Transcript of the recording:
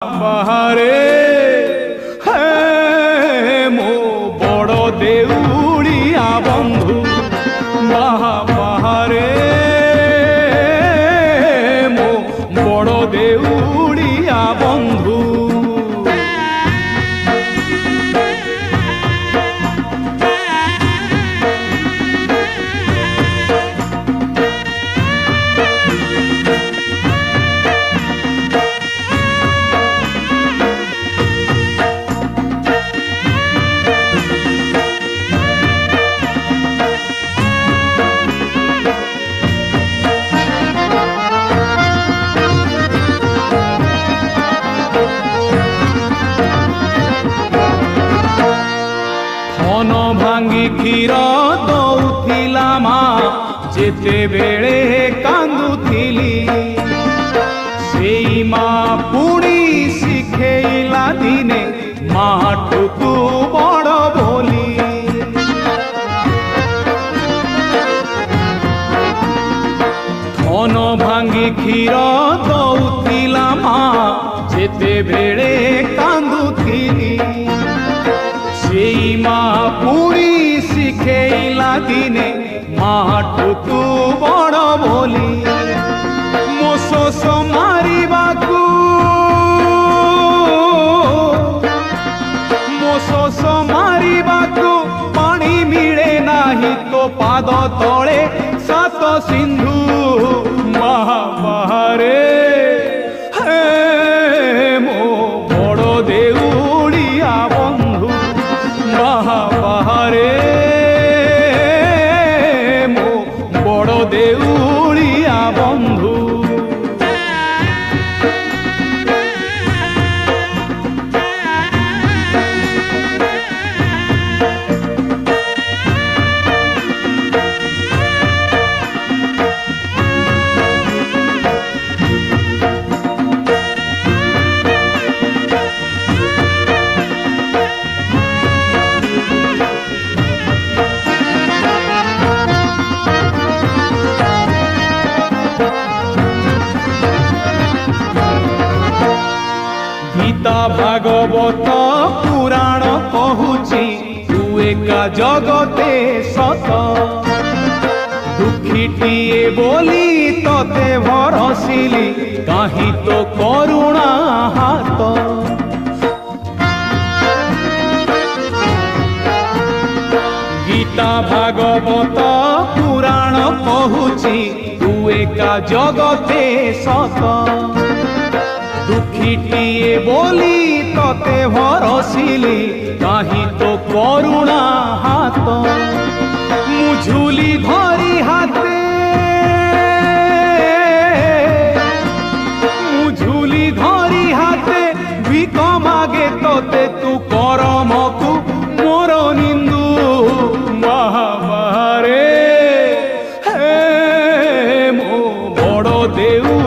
बाहरे है मो बड़ देउड़िया बंधु बाहरे मो बड़ देउड़िया बंधु भांगी क्षीर दौथिला माँ जेते बेले कांदुथिली सेई माँ पुणी शिखेला दिने माठू तू बड़ बोली धन भांगी क्षीर दौथिला माँ जेते बेले कांदुथिली सेई माँ पुणी शिखेला दिने माठू तू बड़ बोली मो शोष मारिबाकू पानी मिले नाही तो पाद तले सात सिंधु बाहरे मो बड़ देउड़िया बंधु बाहरे मो बड़ देउड़िया बंधु गीता भागवत पुराण कहूची तू एका जगते सत दुखीटीए बोली तते भरसिली कहीं तो करुणा हाथ गीता भागवत पुराण कहूची तू एका जगते सत दुखीटीए बोली तते भरसिली कहीं तो करुणा हाथ मुझुली धरी हाथे भिक मागे तते तू करमकू मोर निंदू बाहरे हे मो बड़ देउ